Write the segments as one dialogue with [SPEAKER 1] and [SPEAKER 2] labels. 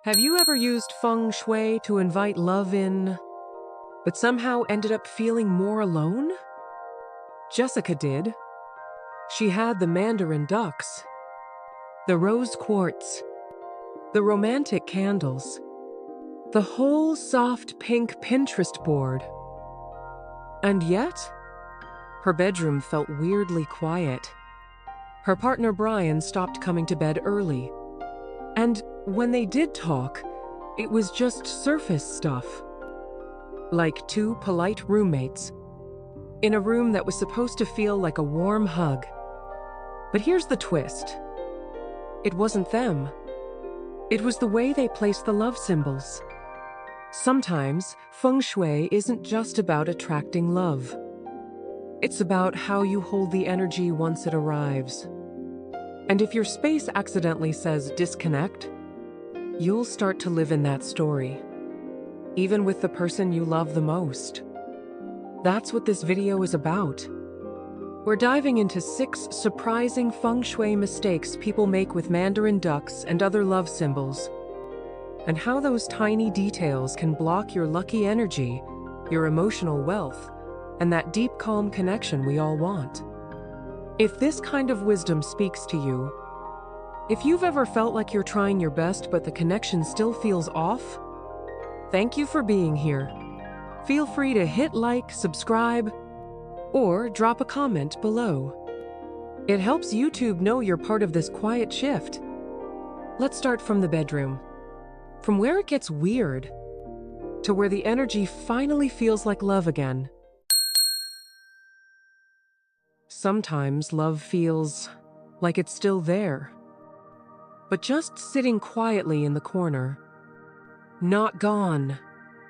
[SPEAKER 1] Have you ever used Feng Shui to invite love in, but somehow ended up feeling more alone? Jessica did. She had the Mandarin ducks, the rose quartz, the romantic candles, the whole soft pink Pinterest board. And yet, her bedroom felt weirdly quiet. Her partner Brian stopped coming to bed early. And when they did talk, it was just surface stuff. Like two polite roommates in a room that was supposed to feel like a warm hug. But here's the twist. It wasn't them. It was the way they placed the love symbols. Sometimes, Feng Shui isn't just about attracting love. It's about how you hold the energy once it arrives. And if your space accidentally says disconnect, you'll start to live in that story, even with the person you love the most. That's what this video is about. We're diving into 6 surprising Feng Shui mistakes people make with Mandarin ducks and other love symbols, and how those tiny details can block your lucky energy, your emotional wealth, and that deep, calm connection we all want. If this kind of wisdom speaks to you, if you've ever felt like you're trying your best but the connection still feels off, thank you for being here. Feel free to hit like, subscribe, or drop a comment below. It helps YouTube know you're part of this quiet shift. Let's start from the bedroom. From where it gets weird to where the energy finally feels like love again. Sometimes love feels like it's still there, but just sitting quietly in the corner. Not gone,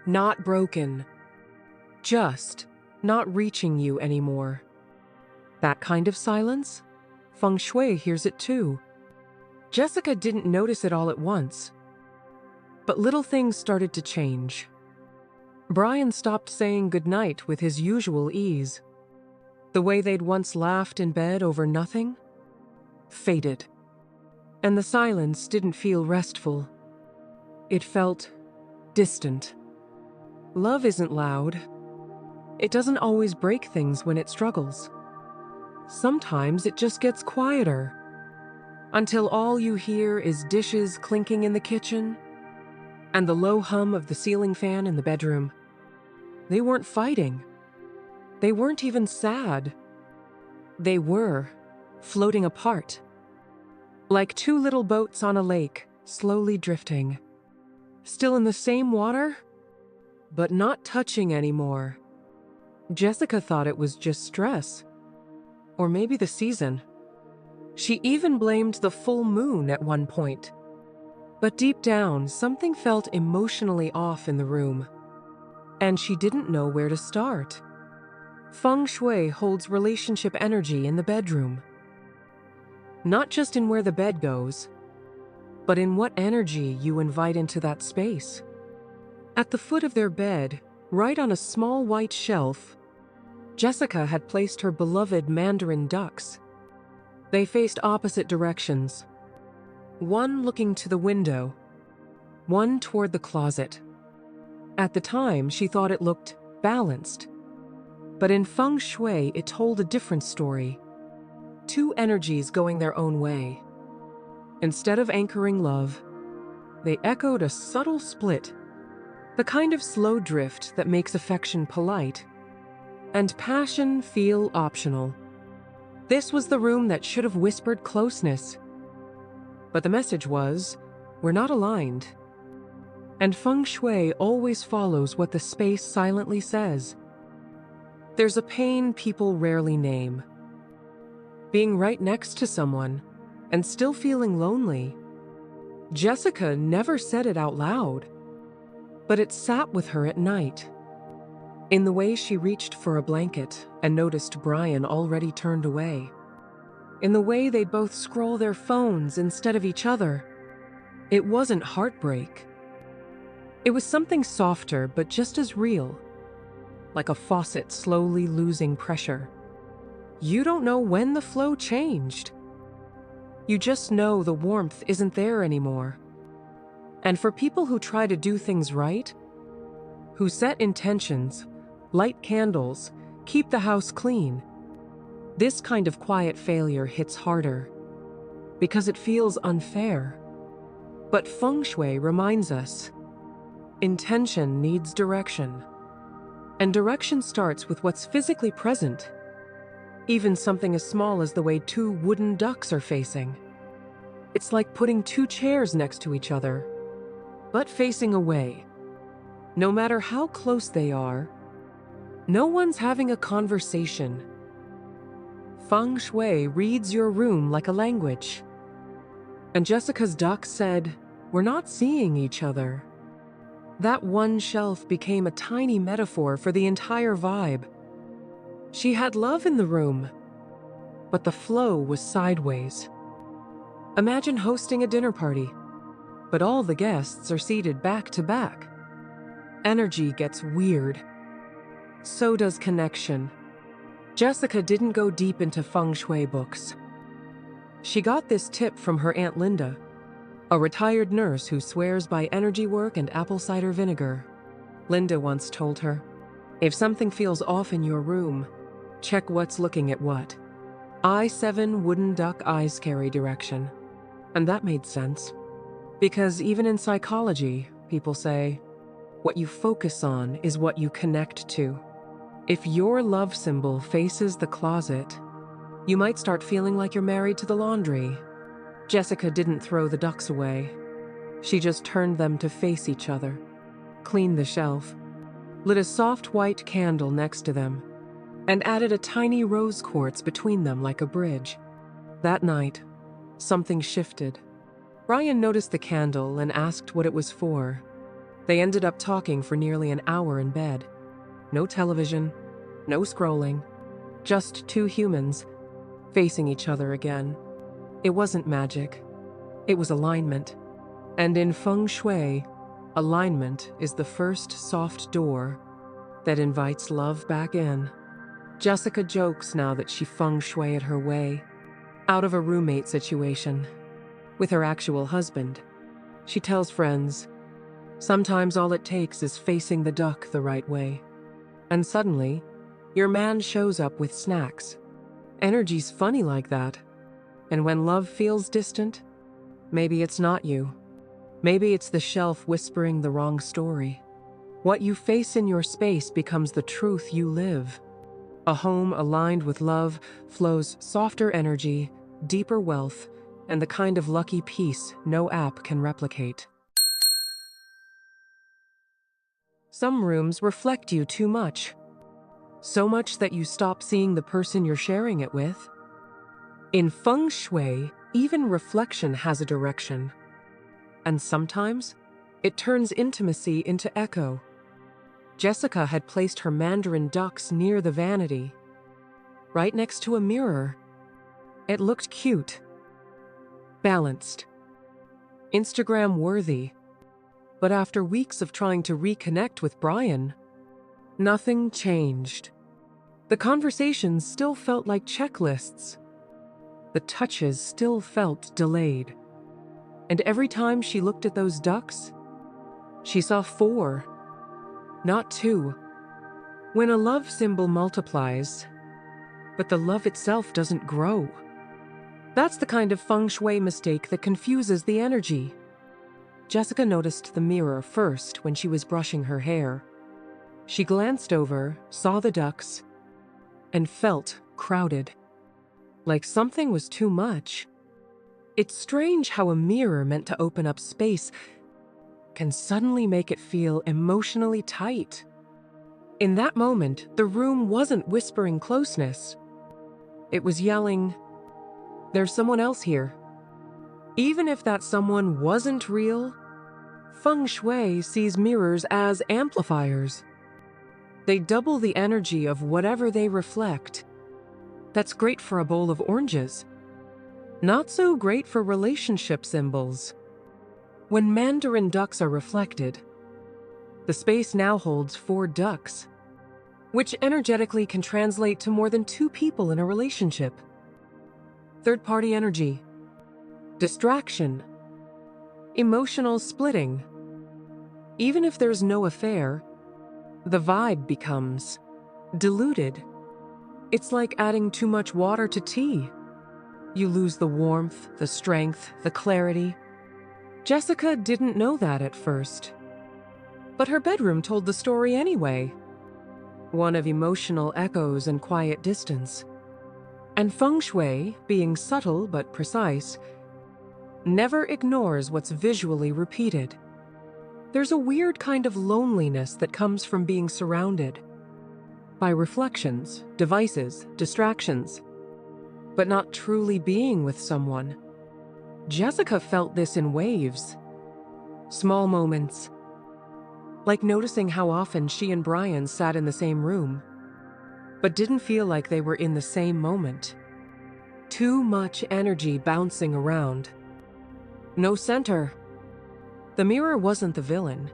[SPEAKER 1] not broken, just not reaching you anymore. That kind of silence? Feng Shui hears it too. Jessica didn't notice it all at once, but little things started to change. Brian stopped saying goodnight with his usual ease. The way they'd once laughed in bed over nothing faded. And the silence didn't feel restful. It felt distant. Love isn't loud. It doesn't always break things when it struggles. Sometimes it just gets quieter, until all you hear is dishes clinking in the kitchen and the low hum of the ceiling fan in the bedroom. They weren't fighting. They weren't even sad. They were floating apart, like 2 little boats on a lake, slowly drifting. Still in the same water, but not touching anymore. Jessica thought it was just stress, or maybe the season. She even blamed the full moon at one point. But deep down, something felt emotionally off in the room, and she didn't know where to start. Feng Shui holds relationship energy in the bedroom. Not just in where the bed goes, but in what energy you invite into that space. At the foot of their bed, right on a small white shelf, Jessica had placed her beloved Mandarin ducks. They faced opposite directions, one looking to the window, one toward the closet. At the time, she thought it looked balanced. But in Feng Shui, it told a different story. 2 energies going their own way. Instead of anchoring love, they echoed a subtle split, the kind of slow drift that makes affection polite and passion feel optional. This was the room that should have whispered closeness. But the message was, we're not aligned. And Feng Shui always follows what the space silently says. There's a pain people rarely name. Being right next to someone and still feeling lonely. Jessica never said it out loud, but it sat with her at night. In the way she reached for a blanket and noticed Brian already turned away. In the way they'd both scroll their phones instead of each other. It wasn't heartbreak. It was something softer but just as real. Like a faucet slowly losing pressure. You don't know when the flow changed. You just know the warmth isn't there anymore. And for people who try to do things right, who set intentions, light candles, keep the house clean, this kind of quiet failure hits harder because it feels unfair. But Feng Shui reminds us, intention needs direction. And direction starts with what's physically present, even something as small as the way two wooden ducks are facing. It's like putting two chairs next to each other, but facing away. No matter how close they are, no one's having a conversation. Feng Shui reads your room like a language. And Jessica's duck said, "We're not seeing each other." That one shelf became a tiny metaphor for the entire vibe. She had love in the room, but the flow was sideways. Imagine hosting a dinner party, but all the guests are seated back to back. Energy gets weird. So does connection. Jessica didn't go deep into Feng Shui books. She got this tip from her Aunt Linda, a retired nurse who swears by energy work and apple cider vinegar. Linda once told her, "If something feels off in your room, check what's looking at what." I-7 wooden duck eyes carry direction. And that made sense. Because even in psychology, people say, what you focus on is what you connect to. If your love symbol faces the closet, you might start feeling like you're married to the laundry. Jessica didn't throw the ducks away. She just turned them to face each other, cleaned the shelf, lit a soft white candle next to them, and added a tiny rose quartz between them like a bridge. That night, something shifted. Brian noticed the candle and asked what it was for. They ended up talking for nearly an hour in bed. No television, no scrolling, just two humans facing each other again. It wasn't magic. It was alignment. And in Feng Shui, alignment is the first soft door that invites love back in. Jessica jokes now that she Feng Shui'd her way out of a roommate situation with her actual husband. She tells friends, sometimes all it takes is facing the duck the right way. And suddenly, your man shows up with snacks. Energy's funny like that. And when love feels distant, maybe it's not you. Maybe it's the shelf whispering the wrong story. What you face in your space becomes the truth you live. A home aligned with love flows softer energy, deeper wealth, and the kind of lucky peace no app can replicate. Some rooms reflect you too much. So much that you stop seeing the person you're sharing it with. In Feng Shui, even reflection has a direction. And sometimes, it turns intimacy into echo. Jessica had placed her Mandarin ducks near the vanity, right next to a mirror. It looked cute, balanced, Instagram-worthy. But after weeks of trying to reconnect with Brian, nothing changed. The conversations still felt like checklists. The touches still felt delayed. And every time she looked at those ducks, she saw 4, not 2. When a love symbol multiplies, but the love itself doesn't grow, that's the kind of Feng Shui mistake that confuses the energy. Jessica noticed the mirror first when she was brushing her hair. She glanced over, saw the ducks, and felt crowded. Like something was too much. It's strange how a mirror meant to open up space can suddenly make it feel emotionally tight. In that moment, the room wasn't whispering closeness. It was yelling, "There's someone else here." Even if that someone wasn't real, Feng Shui sees mirrors as amplifiers. They double the energy of whatever they reflect. That's great for a bowl of oranges. Not so great for relationship symbols. When Mandarin ducks are reflected, the space now holds 4 ducks, which energetically can translate to more than 2 people in a relationship. Third-party energy, distraction, Emotional splitting. Even if there's no affair, the vibe becomes diluted. It's like adding too much water to tea. You lose the warmth, the strength, the clarity. Jessica didn't know that at first. But her bedroom told the story anyway. One of emotional echoes and quiet distance. And Feng Shui, being subtle but precise, never ignores what's visually repeated. There's a weird kind of loneliness that comes from being surrounded by reflections, devices, distractions, but not truly being with someone. Jessica felt this in waves. Small moments, like noticing how often she and Brian sat in the same room, but didn't feel like they were in the same moment. Too much energy bouncing around. No center. The mirror wasn't the villain.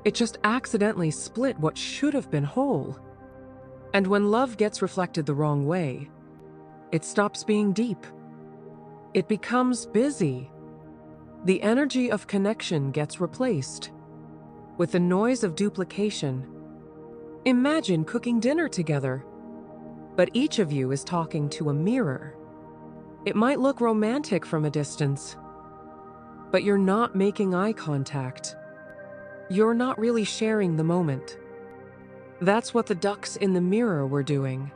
[SPEAKER 1] It just accidentally split what should have been whole. And when love gets reflected the wrong way, it stops being deep. It becomes busy. The energy of connection gets replaced with the noise of duplication. Imagine cooking dinner together, but each of you is talking to a mirror. It might look romantic from a distance, but you're not making eye contact. You're not really sharing the moment. That's what the ducks in the mirror were doing.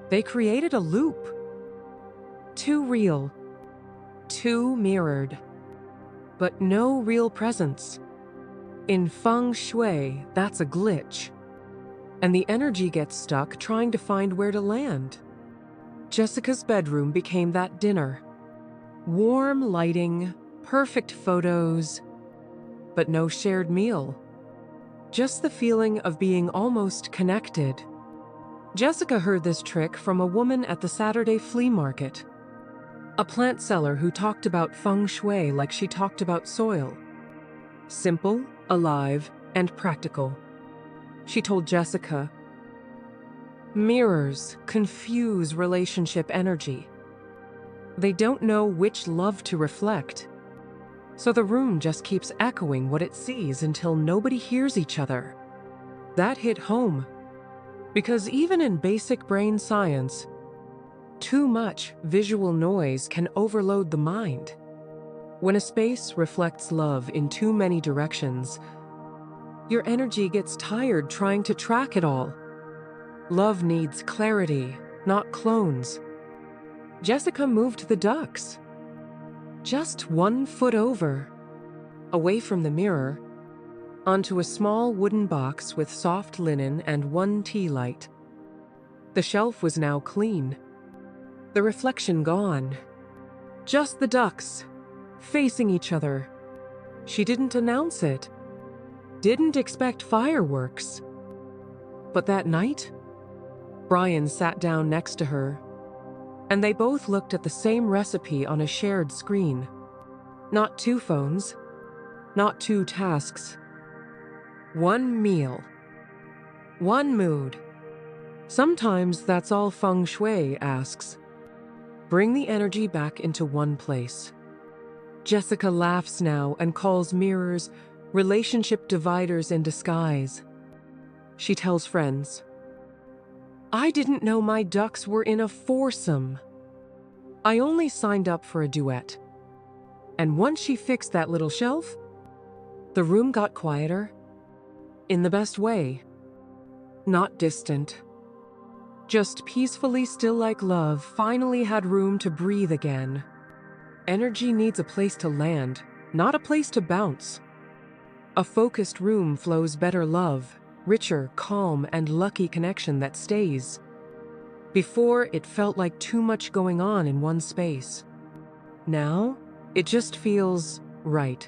[SPEAKER 1] They created a loop. Too real, too mirrored, but no real presence. In Feng Shui, that's a glitch, and the energy gets stuck trying to find where to land. Jessica's bedroom became that dinner. Warm lighting, perfect photos, but no shared meal. Just the feeling of being almost connected. Jessica heard this trick from a woman at the Saturday flea market, a plant seller who talked about Feng Shui like she talked about soil. Simple, alive, and practical. She told Jessica, mirrors confuse relationship energy. They don't know which love to reflect. So the room just keeps echoing what it sees until nobody hears each other. That hit home. Because even in basic brain science, too much visual noise can overload the mind. When a space reflects love in too many directions, your energy gets tired trying to track it all. Love needs clarity, not clones. Jessica moved the ducks. Just 1 foot over, away from the mirror, onto a small wooden box with soft linen and 1 tea light. The shelf was now clean, the reflection gone. Just the ducks, facing each other. She didn't announce it, didn't expect fireworks. But that night, Brian sat down next to her, and they both looked at the same recipe on a shared screen. Not 2 phones, not 2 tasks. 1 meal, 1 mood. Sometimes that's all Feng Shui asks. Bring the energy back into one place. Jessica laughs now and calls mirrors relationship dividers in disguise. She tells friends, I didn't know my ducks were in a foursome. I only signed up for a duet. And once she fixed that little shelf, the room got quieter. In the best way. Not distant. Just peacefully still like love finally had room to breathe again. Energy needs a place to land, not a place to bounce. A focused room flows better love, richer, calm, and lucky connection that stays. Before, it felt like too much going on in one space. Now, it just feels right.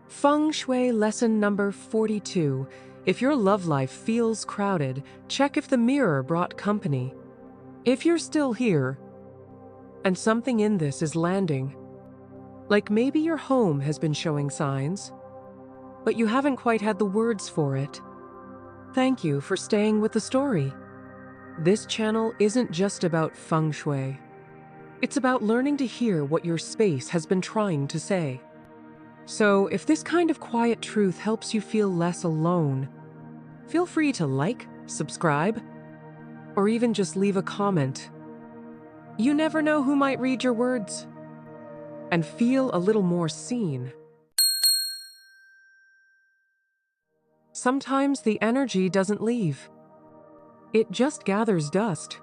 [SPEAKER 1] Feng Shui lesson number 42. If your love life feels crowded, check if the mirror brought company. If you're still here, and something in this is landing, like maybe your home has been showing signs, but you haven't quite had the words for it. Thank you for staying with the story. This channel isn't just about Feng Shui. It's about learning to hear what your space has been trying to say. So, if this kind of quiet truth helps you feel less alone, feel free to like, subscribe, or even just leave a comment. You never know who might read your words and feel a little more seen. Sometimes the energy doesn't leave. It just gathers dust.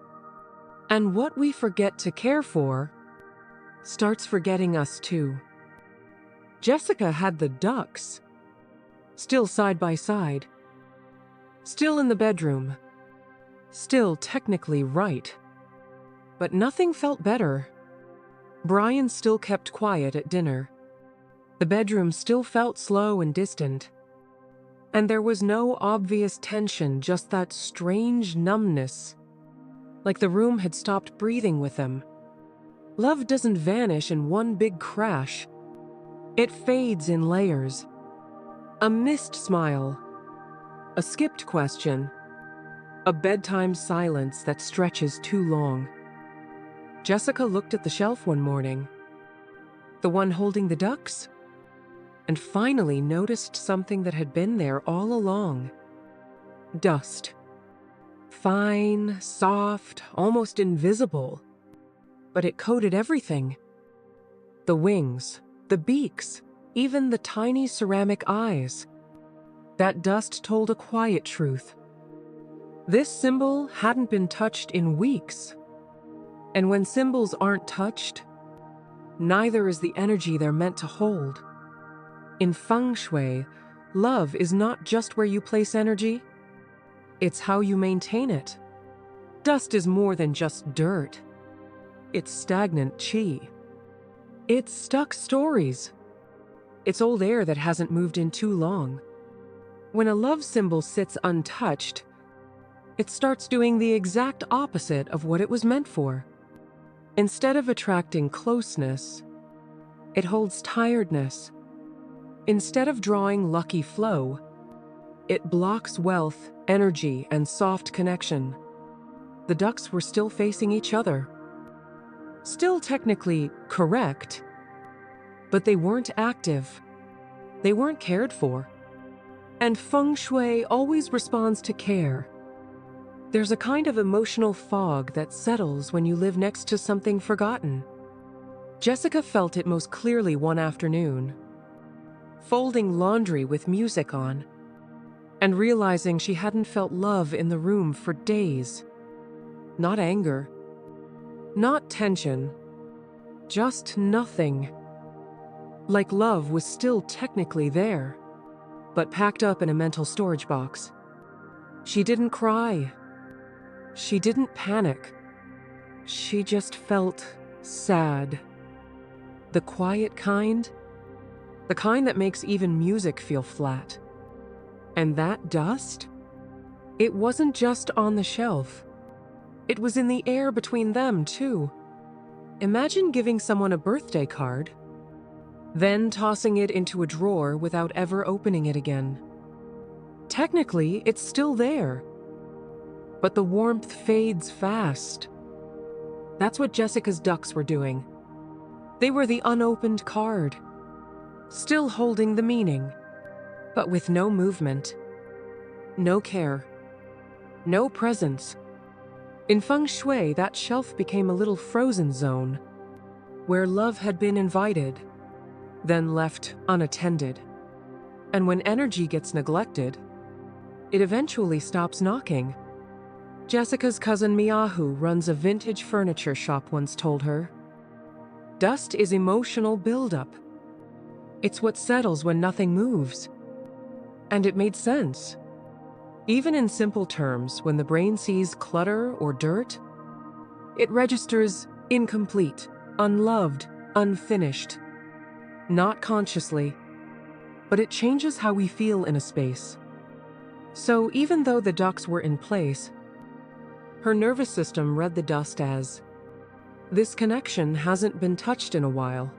[SPEAKER 1] And what we forget to care for starts forgetting us too. Jessica had the ducks, still side by side, still in the bedroom, still technically right. But nothing felt better. Brian still kept quiet at dinner. The bedroom still felt slow and distant. And there was no obvious tension, just that strange numbness, like the room had stopped breathing with them. Love doesn't vanish in one big crash. It fades in layers. A missed smile, a skipped question, a bedtime silence that stretches too long. Jessica looked at the shelf one morning, the one holding the ducks, and finally noticed something that had been there all along. Dust. Fine, soft, almost invisible. But it coated everything. The wings, the beaks, even the tiny ceramic eyes. That dust told a quiet truth. This symbol hadn't been touched in weeks. And when symbols aren't touched, neither is the energy they're meant to hold. In Feng Shui, love is not just where you place energy, it's how you maintain it. Dust is more than just dirt. It's stagnant qi. It's stuck stories. It's old air that hasn't moved in too long. When a love symbol sits untouched, it starts doing the exact opposite of what it was meant for. Instead of attracting closeness, it holds tiredness. Instead of drawing lucky flow, it blocks wealth, energy, and soft connection. The ducks were still facing each other. Still technically correct, but they weren't active. They weren't cared for. And Feng Shui always responds to care. There's a kind of emotional fog that settles when you live next to something forgotten. Jessica felt it most clearly one afternoon, folding laundry with music on, and realizing she hadn't felt love in the room for days. Not anger, not tension, just nothing. Like love was still technically there, but packed up in a mental storage box. She didn't cry. She didn't panic. She just felt sad. The quiet kind. The kind that makes even music feel flat. And that dust? It wasn't just on the shelf. It was in the air between them, too. Imagine giving someone a birthday card, then tossing it into a drawer without ever opening it again. Technically, it's still there, but the warmth fades fast. That's what Jessica's ducks were doing. They were the unopened card, still holding the meaning, but with no movement, no care, no presence. In Feng Shui, that shelf became a little frozen zone, where love had been invited, then left unattended. And when energy gets neglected, it eventually stops knocking. Jessica's cousin Miahu runs a vintage furniture shop once told her, "Dust is emotional buildup. It's what settles when nothing moves." And it made sense. Even in simple terms, when the brain sees clutter or dirt, it registers incomplete, unloved, unfinished. Not consciously, but it changes how we feel in a space. So even though the ducks were in place, her nervous system read the dust as, this connection hasn't been touched in a while.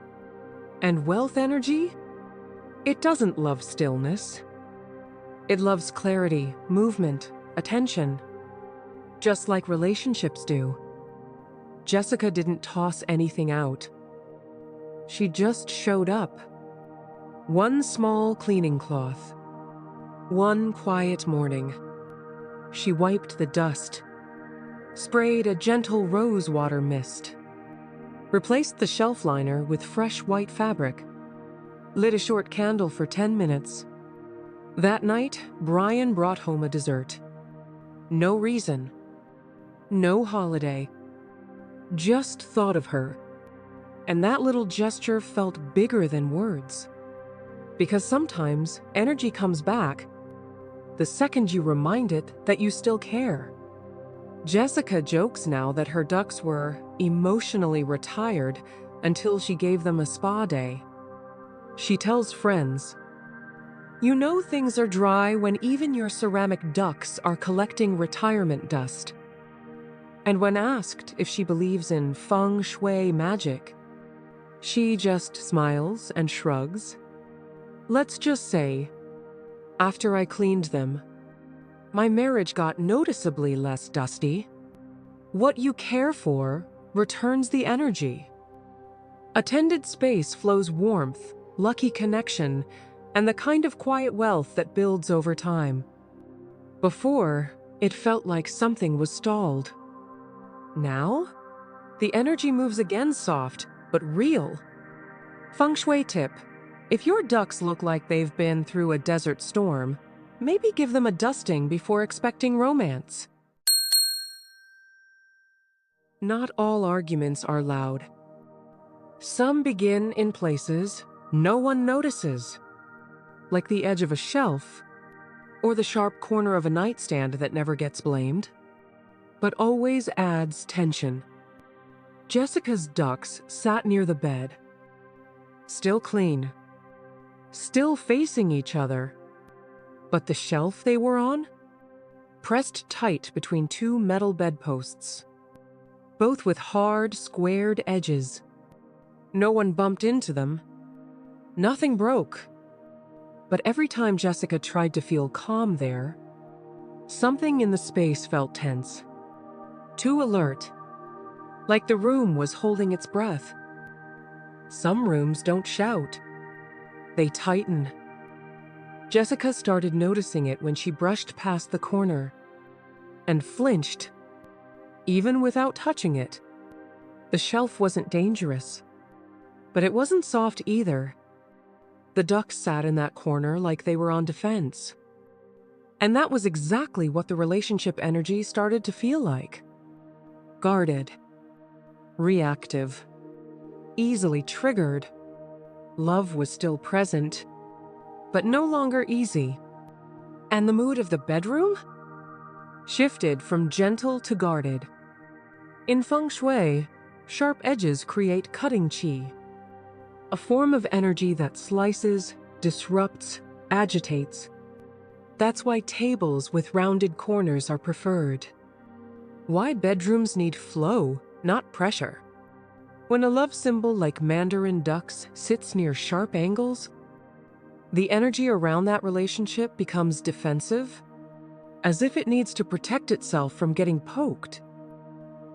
[SPEAKER 1] And wealth energy? It doesn't love stillness. It loves clarity, movement, attention, just like relationships do. Jessica didn't toss anything out. She just showed up. One small cleaning cloth. One quiet morning. She wiped the dust, sprayed a gentle rose water mist, replaced the shelf liner with fresh white fabric, lit a short candle for 10 minutes. That night, Brian brought home a dessert. No reason. No holiday. Just thought of her. And that little gesture felt bigger than words. Because sometimes energy comes back the second you remind it that you still care. Jessica jokes now that her ducks were emotionally retired until she gave them a spa day. She tells friends, "You know things are dry when even your ceramic ducks are collecting retirement dust." And when asked if she believes in Feng Shui magic, she just smiles and shrugs. Let's just say, after I cleaned them, my marriage got noticeably less dusty. What you care for returns the energy. A tended space flows warmth, lucky connection, and the kind of quiet wealth that builds over time. Before, it felt like something was stalled. Now, the energy moves again soft, but real. Feng Shui tip: if your ducks look like they've been through a desert storm, maybe give them a dusting before expecting romance. Not all arguments are loud. Some begin in places no one notices, like the edge of a shelf or the sharp corner of a nightstand that never gets blamed, but always adds tension. Jessica's ducks sat near the bed, still clean, still facing each other, but the shelf they were on, pressed tight between two metal bedposts, both with hard, squared edges. No one bumped into them. Nothing broke. But every time Jessica tried to feel calm there, something in the space felt tense. Too alert, like the room was holding its breath. Some rooms don't shout. They tighten. Jessica started noticing it when she brushed past the corner and flinched, even without touching it. The shelf wasn't dangerous, but it wasn't soft either. The ducks sat in that corner like they were on defense. And that was exactly what the relationship energy started to feel like. Guarded, reactive, easily triggered. Love was still present, but no longer easy. And the mood of the bedroom shifted from gentle to guarded. In Feng Shui, sharp edges create cutting qi, a form of energy that slices, disrupts, agitates. That's why tables with rounded corners are preferred. Why bedrooms need flow, not pressure. When a love symbol like Mandarin ducks sits near sharp angles, the energy around that relationship becomes defensive, as if it needs to protect itself from getting poked.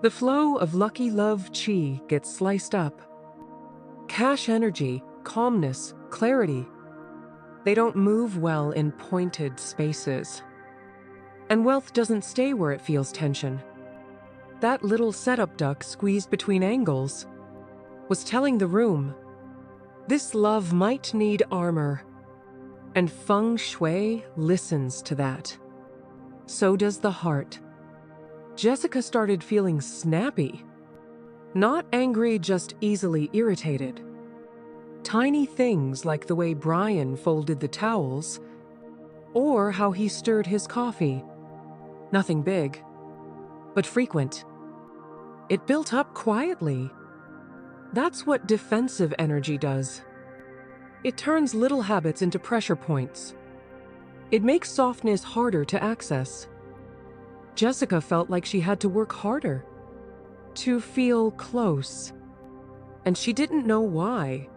[SPEAKER 1] The flow of lucky love qi gets sliced up. Cash energy, calmness, clarity, they don't move well in pointed spaces. And wealth doesn't stay where it feels tension. That little setup duck squeezed between angles was telling the room, this love might need armor. And Feng Shui listens to that. So does the heart. Jessica started feeling snappy. Not angry, just easily irritated. Tiny things like the way Brian folded the towels, or how he stirred his coffee. Nothing big, but frequent. It built up quietly. That's what defensive energy does. It turns little habits into pressure points. It makes softness harder to access. Jessica felt like she had to work harder to feel close, and she didn't know why.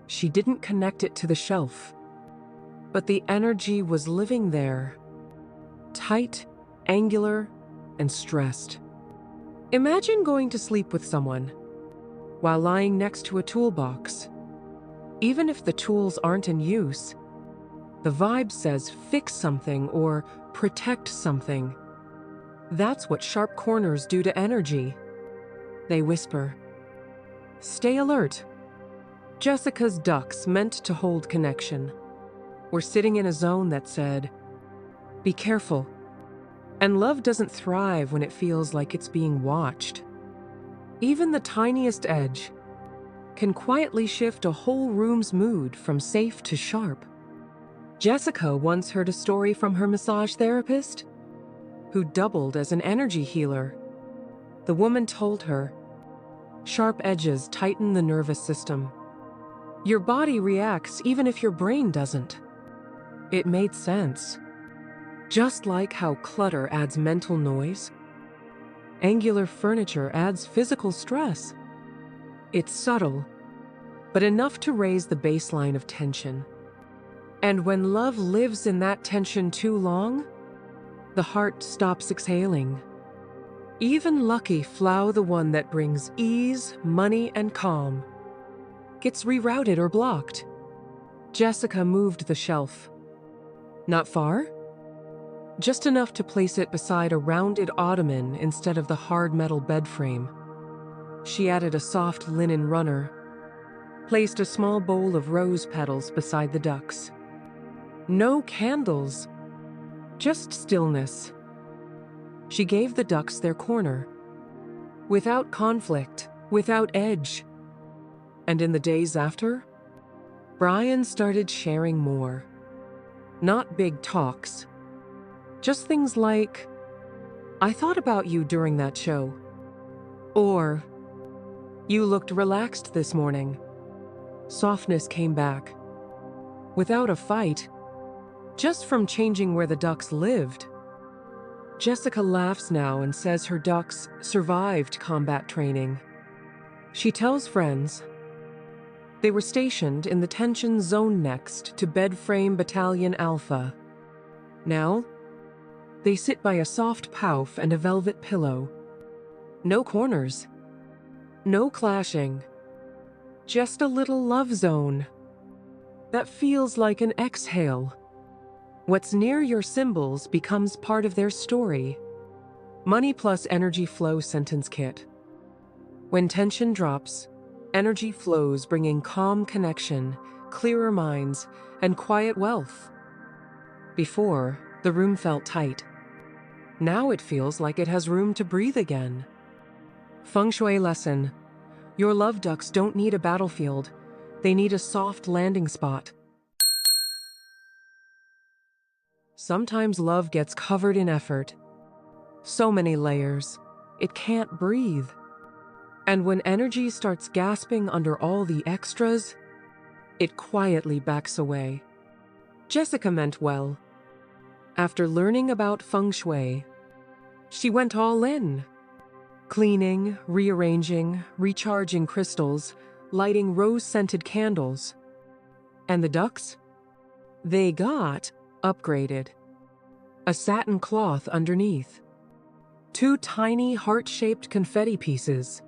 [SPEAKER 1] She didn't connect it to the shelf, but the energy was living there, tight, angular, and stressed. Imagine going to sleep with someone while lying next to a toolbox. Even if the tools aren't in use, the vibe says fix something or protect something. That's what sharp corners do to energy. They whisper, "Stay alert." Jessica's ducks, meant to hold connection, were sitting in a zone that said, "Be careful." And love doesn't thrive when it feels like it's being watched. Even the tiniest edge can quietly shift a whole room's mood from safe to sharp. Jessica once heard a story from her massage therapist, who doubled as an energy healer. The woman told her, "Sharp edges tighten the nervous system. Your body reacts even if your brain doesn't." It made sense. Just like how clutter adds mental noise, angular furniture adds physical stress. It's subtle, but enough to raise the baseline of tension. And when love lives in that tension too long, the heart stops exhaling. Even lucky flow, the one that brings ease, money, and calm, gets rerouted or blocked. Jessica moved the shelf. Not far, just enough to place it beside a rounded ottoman instead of the hard metal bed frame. She added a soft linen runner, placed a small bowl of rose petals beside the ducks. No candles, just stillness. She gave the ducks their corner, without conflict, without edge. And in the days after, Brian started sharing more. Not big talks, just things like, "I thought about you during that show," or, "You looked relaxed this morning." Softness came back, without a fight, just from changing where the ducks lived. Jessica laughs now and says her ducks survived combat training. She tells friends they were stationed in the tension zone next to Bed Frame Battalion Alpha. Now, they sit by a soft pouf and a velvet pillow. No corners, no clashing, just a little love zone that feels like an exhale. What's near your symbols becomes part of their story. Money plus energy flow sentence kit. When tension drops, energy flows, bringing calm connection, clearer minds, and quiet wealth. Before, the room felt tight. Now it feels like it has room to breathe again. Feng Shui lesson. Your love ducks don't need a battlefield. They need a soft landing spot. Sometimes love gets covered in effort. So many layers, it can't breathe. And when energy starts gasping under all the extras, it quietly backs away. Jessica meant well. After learning about Feng Shui, she went all in. Cleaning, rearranging, recharging crystals, lighting rose-scented candles. And the ducks? They got upgraded. A satin cloth underneath. 2 tiny heart-shaped confetti pieces.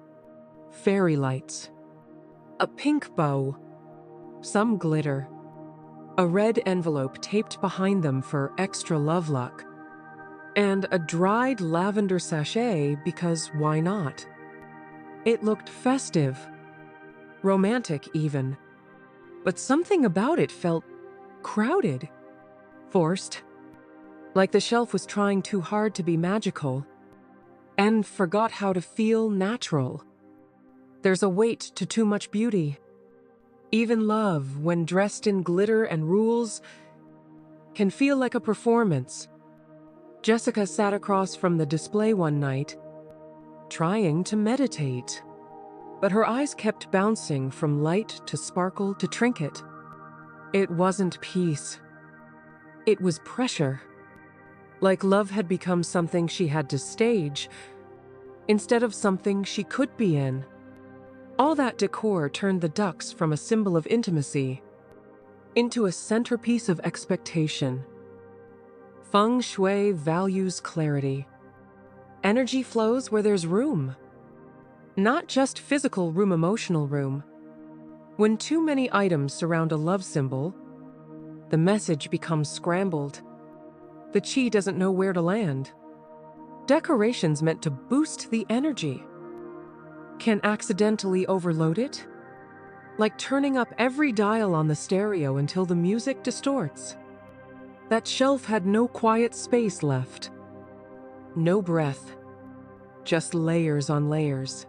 [SPEAKER 1] Fairy lights. A pink bow. Some glitter. A red envelope taped behind them for extra love luck. And a dried lavender sachet because why not? It looked festive. Romantic even. But something about it felt crowded. Forced. Like the shelf was trying too hard to be magical. And forgot how to feel natural. There's a weight to too much beauty. Even love, when dressed in glitter and rules, can feel like a performance. Jessica sat across from the display one night, trying to meditate. But her eyes kept bouncing from light to sparkle to trinket. It wasn't peace. It was pressure. Like love had become something she had to stage, instead of something she could be in. All that decor turned the ducks from a symbol of intimacy into a centerpiece of expectation. Feng Shui values clarity. Energy flows where there's room. Not just physical room, emotional room. When too many items surround a love symbol, the message becomes scrambled. The chi doesn't know where to land. Decorations meant to boost the energy can accidentally overload it, like turning up every dial on the stereo until the music distorts. That shelf had no quiet space left. No breath, just layers on layers.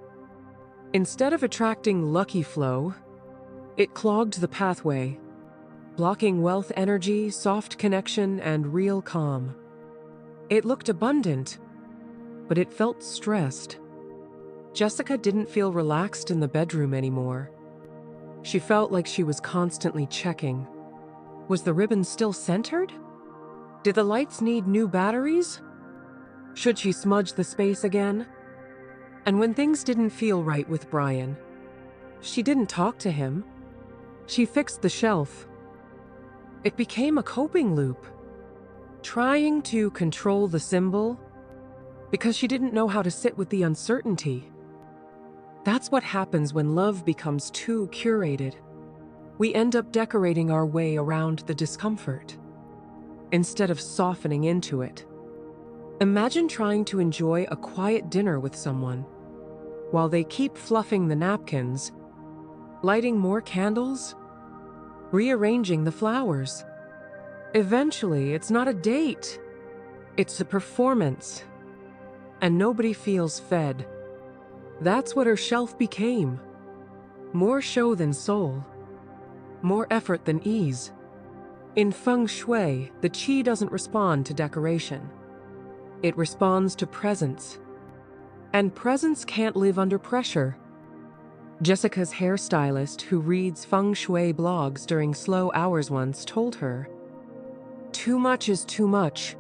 [SPEAKER 1] Instead of attracting lucky flow, it clogged the pathway, blocking wealth energy, soft connection, and real calm. It looked abundant, but it felt stressed. Jessica didn't feel relaxed in the bedroom anymore. She felt like she was constantly checking. Was the ribbon still centered? Did the lights need new batteries? Should she smudge the space again? And when things didn't feel right with Brian, she didn't talk to him. She fixed the shelf. It became a coping loop, trying to control the symbol because she didn't know how to sit with the uncertainty. That's what happens when love becomes too curated. We end up decorating our way around the discomfort instead of softening into it. Imagine trying to enjoy a quiet dinner with someone while they keep fluffing the napkins, lighting more candles, rearranging the flowers. Eventually, it's not a date, it's a performance, and nobody feels fed. That's what her shelf became. More show than soul. More effort than ease. In Feng Shui, the qi doesn't respond to decoration. It responds to presence. And presence can't live under pressure. Jessica's hairstylist, who reads Feng Shui blogs during slow hours once, told her, "Too much is too much,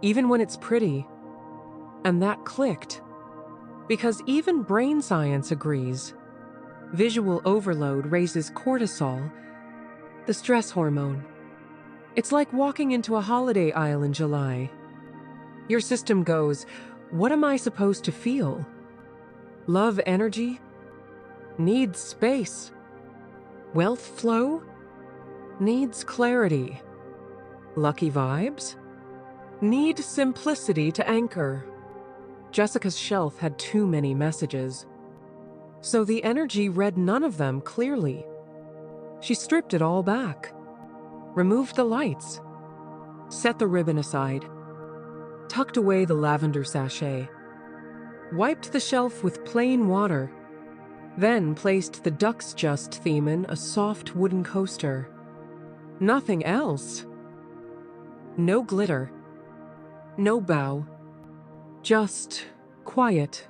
[SPEAKER 1] even when it's pretty." And that clicked. Because even brain science agrees. Visual overload raises cortisol, the stress hormone. It's like walking into a holiday aisle in July. Your system goes, "What am I supposed to feel?" Love energy? Needs space. Wealth flow? Needs clarity. Lucky vibes? Need simplicity to anchor. Jessica's shelf had too many messages, so the energy read none of them clearly. She stripped it all back, removed the lights, set the ribbon aside, tucked away the lavender sachet, wiped the shelf with plain water, then placed the Ducks Just theme in a soft wooden coaster. Nothing else. No glitter. No bow. Just quiet.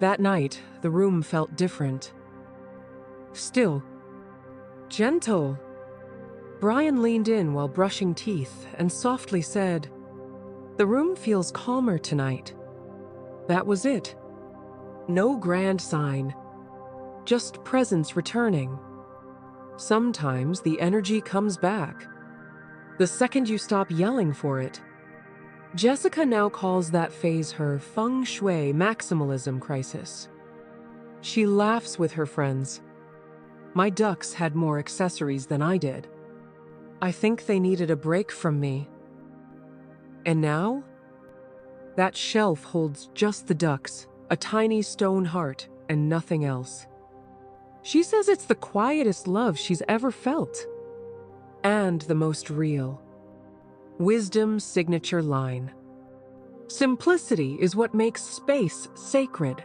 [SPEAKER 1] That night, the room felt different. Still. Gentle. Brian leaned in while brushing teeth and softly said, "The room feels calmer tonight." That was it. No grand sign. Just presence returning. Sometimes the energy comes back the second you stop yelling for it. Jessica now calls that phase her Feng Shui maximalism crisis. She laughs with her friends. "My ducks had more accessories than I did. I think they needed a break from me." And now, that shelf holds just the ducks, a tiny stone heart, and nothing else. She says it's the quietest love she's ever felt. And the most real. Wisdom's signature line. Simplicity is what makes space sacred.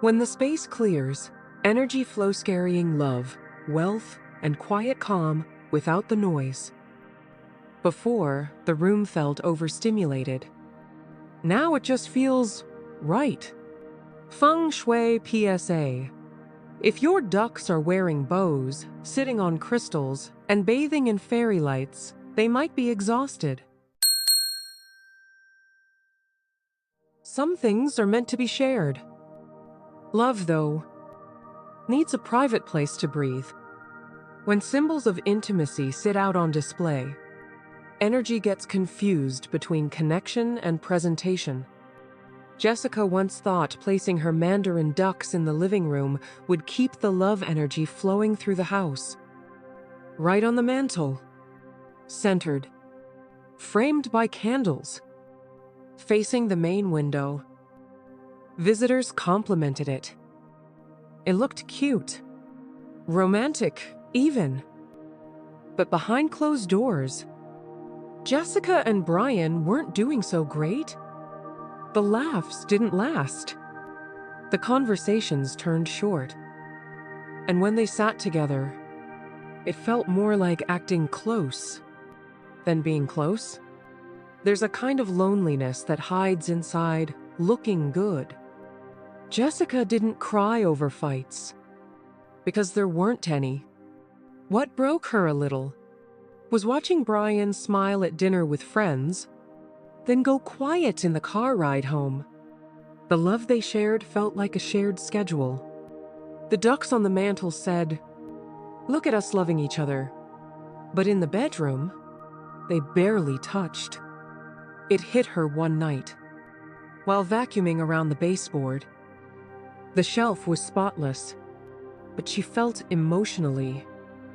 [SPEAKER 1] When the space clears, energy flows carrying love, wealth, and quiet calm without the noise. Before, the room felt overstimulated. Now it just feels right. Feng Shui PSA. If your ducks are wearing bows, sitting on crystals, and bathing in fairy lights, they might be exhausted. Some things are meant to be shared. Love, though, needs a private place to breathe. When symbols of intimacy sit out on display, energy gets confused between connection and presentation. Jessica once thought placing her Mandarin ducks in the living room would keep the love energy flowing through the house. Right on the mantle, centered, framed by candles, facing the main window. Visitors complimented it. It looked cute, romantic, even. But behind closed doors, Jessica and Brian weren't doing so great. The laughs didn't last. The conversations turned short. And when they sat together, it felt more like acting close than being close. There's a kind of loneliness that hides inside looking good. Jessica didn't cry over fights, because there weren't any. What broke her a little was watching Brian smile at dinner with friends, then go quiet in the car ride home. The love they shared felt like a shared schedule. The ducks on the mantel said, "Look at us loving each other." But in the bedroom, they barely touched. It hit her one night. While vacuuming around the baseboard, the shelf was spotless, but she felt emotionally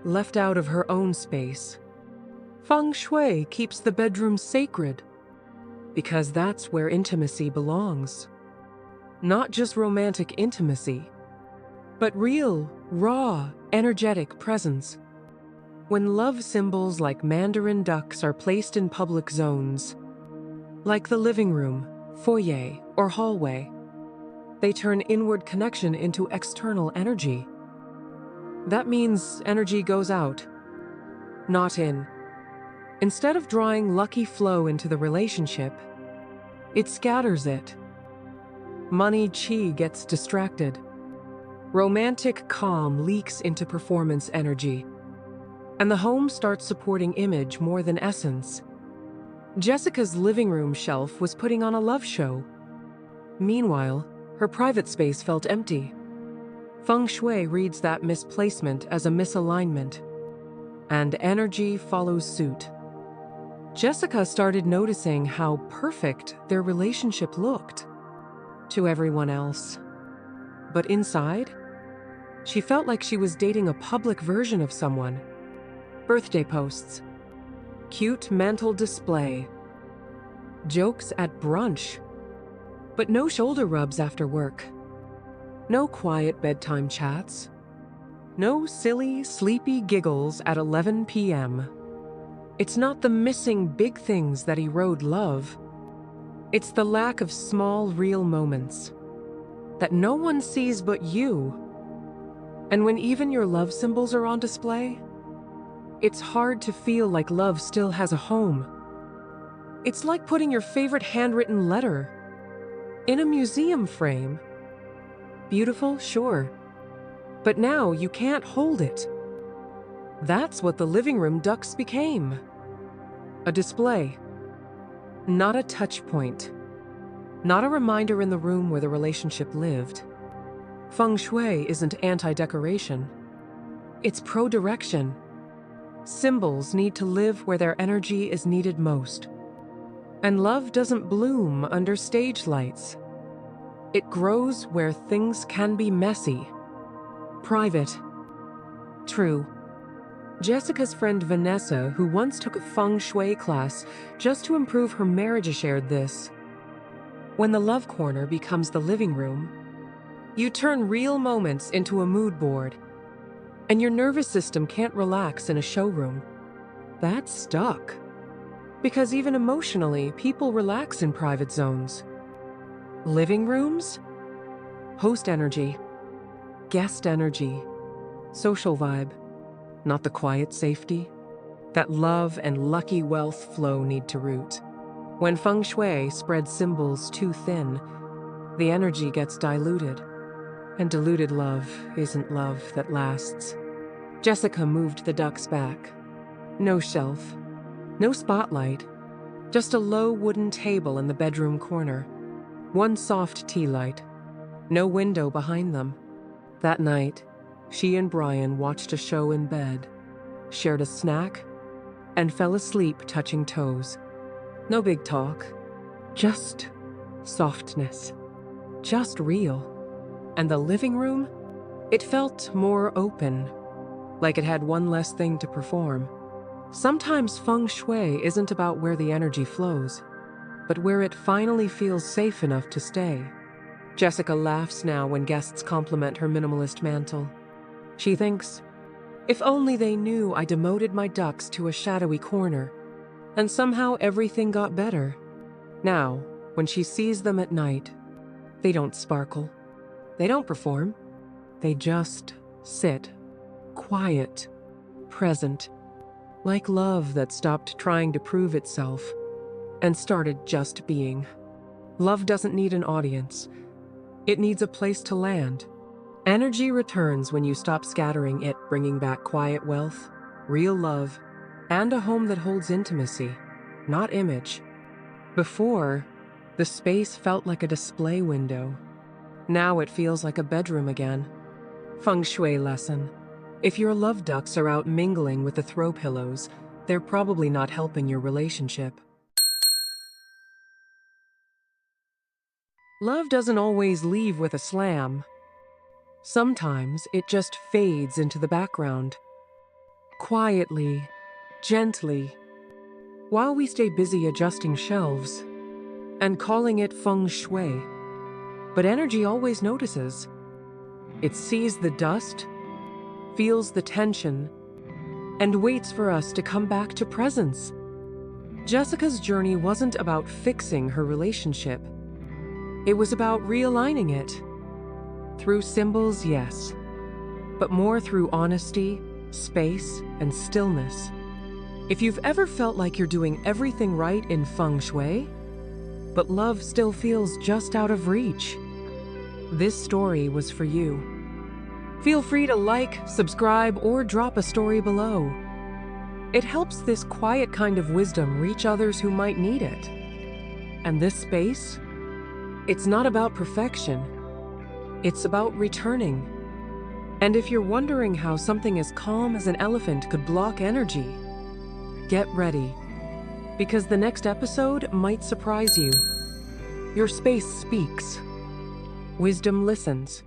[SPEAKER 1] left out of her own space. Feng Shui keeps the bedroom sacred, because that's where intimacy belongs. Not just romantic intimacy, but real, raw, energetic presence. When love symbols like Mandarin ducks are placed in public zones, like the living room, foyer, or hallway, they turn inward connection into external energy. That means energy goes out, not in. Instead of drawing lucky flow into the relationship, it scatters it. Money chi gets distracted. Romantic calm leaks into performance energy. And the home starts supporting image more than essence. Jessica's living room shelf was putting on a love show. Meanwhile, her private space felt empty. Feng Shui reads that misplacement as a misalignment, and energy follows suit. Jessica started noticing how perfect their relationship looked to everyone else. But inside, she felt like she was dating a public version of someone. Birthday posts, cute mantle display, jokes at brunch, but no shoulder rubs after work. No quiet bedtime chats. No silly, sleepy giggles at 11 p.m. It's not the missing big things that erode love. It's the lack of small, real moments that no one sees but you. And when even your love symbols are on display, it's hard to feel like love still has a home. It's like putting your favorite handwritten letter in a museum frame. Beautiful, sure, but now you can't hold it. That's what the living room ducks became. A display, not a touch point, not a reminder in the room where the relationship lived. Feng Shui isn't anti-decoration. It's pro-direction. Symbols need to live where their energy is needed most. And love doesn't bloom under stage lights. It grows where things can be messy, private, true. Jessica's friend Vanessa, who once took a Feng Shui class just to improve her marriage, shared this. When the love corner becomes the living room, you turn real moments into a mood board, and your nervous system can't relax in a showroom. That's stuck. Because even emotionally, people relax in private zones. Living rooms? Host energy, guest energy, social vibe, not the quiet safety that love and lucky wealth flow need to root. When Feng Shui spreads symbols too thin, the energy gets diluted, and diluted love isn't love that lasts. Jessica moved the ducks back. No shelf, no spotlight, just a low wooden table in the bedroom corner. One soft tea light, no window behind them. That night, she and Brian watched a show in bed, shared a snack, and fell asleep touching toes. No big talk, just softness. just real. And the living room? It felt more open, like it had one less thing to perform. Sometimes Feng Shui isn't about where the energy flows, but where it finally feels safe enough to stay. Jessica laughs now when guests compliment her minimalist mantle. She thinks, if only they knew I demoted my ducks to a shadowy corner, and somehow everything got better. Now, when she sees them at night, they don't sparkle. They don't perform. They just sit, quiet, present, like love that stopped trying to prove itself and started just being. Love doesn't need an audience. It needs a place to land. Energy returns when you stop scattering it, bringing back quiet wealth, real love, and a home that holds intimacy, not image. Before, the space felt like a display window. Now it feels like a bedroom again. Feng Shui lesson. If your love ducks are out mingling with the throw pillows, they're probably not helping your relationship. Love doesn't always leave with a slam. Sometimes it just fades into the background. Quietly, gently, while we stay busy adjusting shelves and calling it Feng Shui. But energy always notices. It sees the dust, feels the tension, and waits for us to come back to presence. Jessica's journey wasn't about fixing her relationship. It was about realigning it. Through symbols, yes, but more through honesty, space, and stillness. If you've ever felt like you're doing everything right in Feng Shui, but love still feels just out of reach, this story was for you. Feel free to like, subscribe, or drop a story below. It helps this quiet kind of wisdom reach others who might need it. And this space? It's not about perfection. It's about returning. And if you're wondering how something as calm as an elephant could block energy, get ready, because the next episode might surprise you. Your space speaks. Wisdom listens.